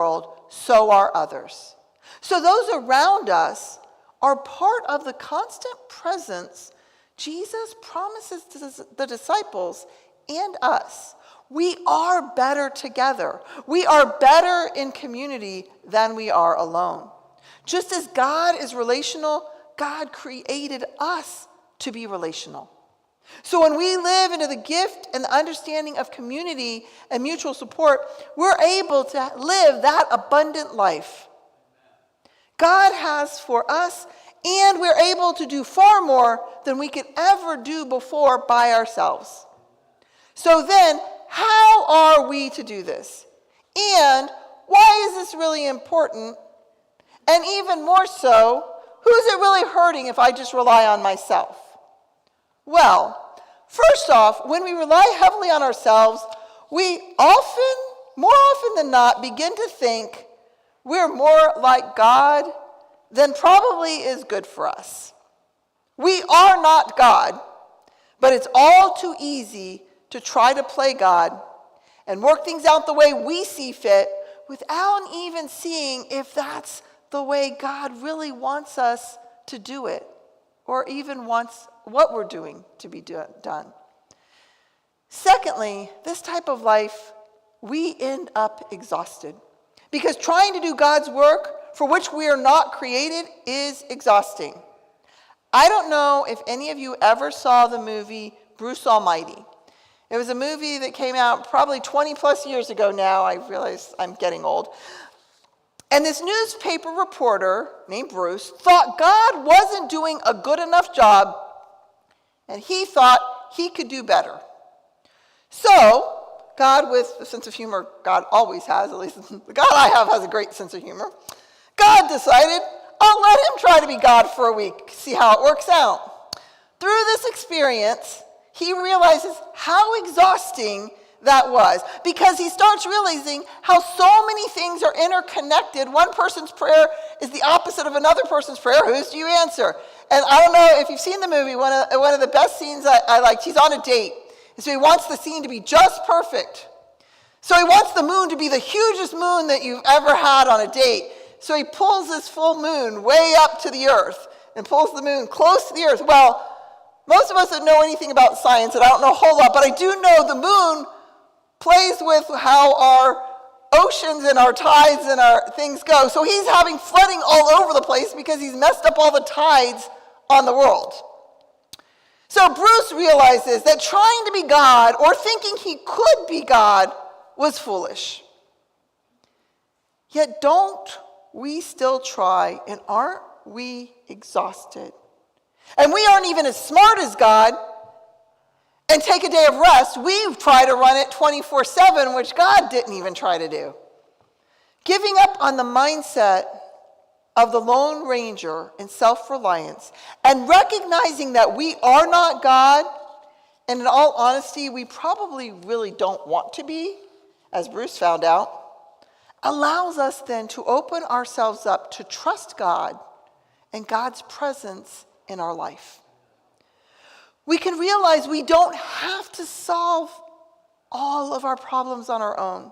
world, so are others. So those around us are part of the constant presence Jesus promises to the disciples and us. We are better together. We are better in community than we are alone. Just as God is relational, God created us to be relational. So when we live into the gift and the understanding of community and mutual support, we're able to live that abundant life God has for us, and we're able to do far more than we could ever do before by ourselves. So then, how are we to do this? And why is this really important? And even more so, who's it really hurting if I just rely on myself? Well, first off, when we rely heavily on ourselves, we more often than not, begin to think we're more like God than probably is good for us. We are not God, but it's all too easy to try to play God and work things out the way we see fit without even seeing if that's the way God really wants us to do it, or even wants what we're doing to be done. Secondly, this type of life, we end up exhausted, because trying to do God's work for which we are not created is exhausting. I don't know if any of you ever saw the movie Bruce Almighty. It was a movie that came out probably 20 plus years ago now. I realize I'm getting old. And this newspaper reporter named Bruce thought God wasn't doing a good enough job, and he thought he could do better. So, God, with the sense of humor God always has, at least the God I have has a great sense of humor, God decided, I'll let him try to be God for a week, see how it works out. Through this experience, he realizes how exhausting that was, because he starts realizing how so many things are interconnected. One person's prayer is the opposite of another person's prayer. Whose do you answer? And I don't know if you've seen the movie, one of the best scenes I liked, he's on a date. And so he wants the scene to be just perfect. So he wants the moon to be the hugest moon that you've ever had on a date. So he pulls this full moon way up to the earth and pulls the moon close to the earth. Well, most of us don't know anything about science, and I don't know a whole lot, but I do know the moon plays with how our oceans and our tides and our things go. So he's having flooding all over the place because he's messed up all the tides on the world. So Bruce realizes that trying to be God or thinking he could be God was foolish. Yet don't we still try, and aren't we exhausted? And we aren't even as smart as God and take a day of rest. We try to run it 24/7, which God didn't even try to do. Giving up on the mindset of the Lone Ranger and self-reliance and recognizing that we are not God, and in all honesty, we probably really don't want to be, as Bruce found out, allows us then to open ourselves up to trust God and God's presence in our life. We can realize we don't have to solve all of our problems on our own.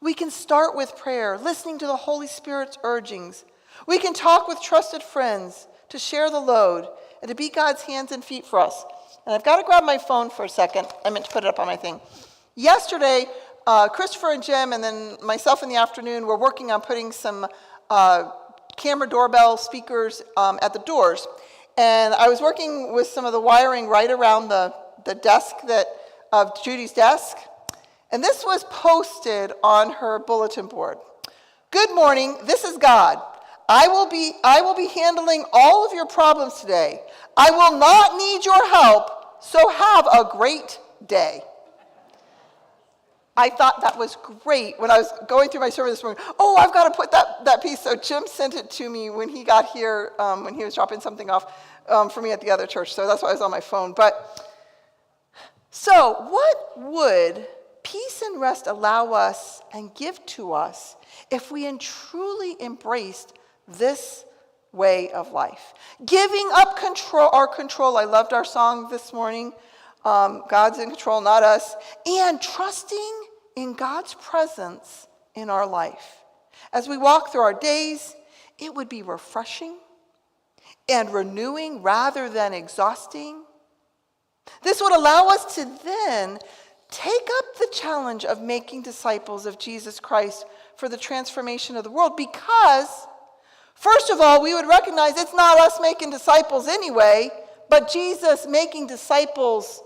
We can start with prayer, listening to the Holy Spirit's urgings. We can talk with trusted friends to share the load and to be God's hands and feet for us. And I've got to grab my phone for a second. I meant to put it up on my thing. Yesterday, Christopher and Jim and then myself in the afternoon were working on putting some camera doorbell speakers at the doors. And I was working with some of the wiring right around the desk of Judy's desk. And this was posted on her bulletin board. Good morning, this is God. I will be handling all of your problems today. I will not need your help, so have a great day. I thought that was great when I was going through my sermon this morning. Oh, I've got to put that piece. So Jim sent it to me when he got here, when he was dropping something off for me at the other church. So that's why I was on my phone. So what would peace and rest allow us and give to us if we truly embraced this way of life? Giving up our control. I loved our song this morning. God's in control, not us. And trusting in God's presence in our life. As we walk through our days, it would be refreshing and renewing rather than exhausting. This would allow us to then take up the challenge of making disciples of Jesus Christ for the transformation of the world, because, first of all, we would recognize it's not us making disciples anyway, but Jesus making disciples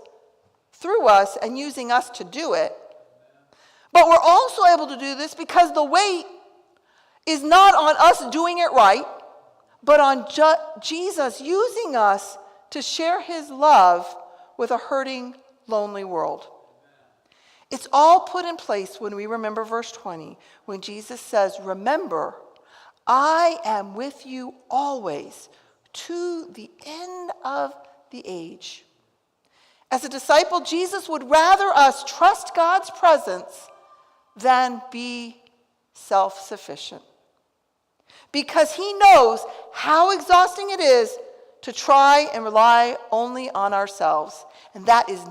through us and using us to do it. But we're also able to do this because the weight is not on us doing it right, but on Jesus using us to share his love with a hurting, lonely world. It's all put in place when we remember verse 20, when Jesus says, "Remember, I am with you always to the end of the age." As a disciple, Jesus would rather us trust God's presence than be self-sufficient, because he knows how exhausting it is to try and rely only on ourselves, and that is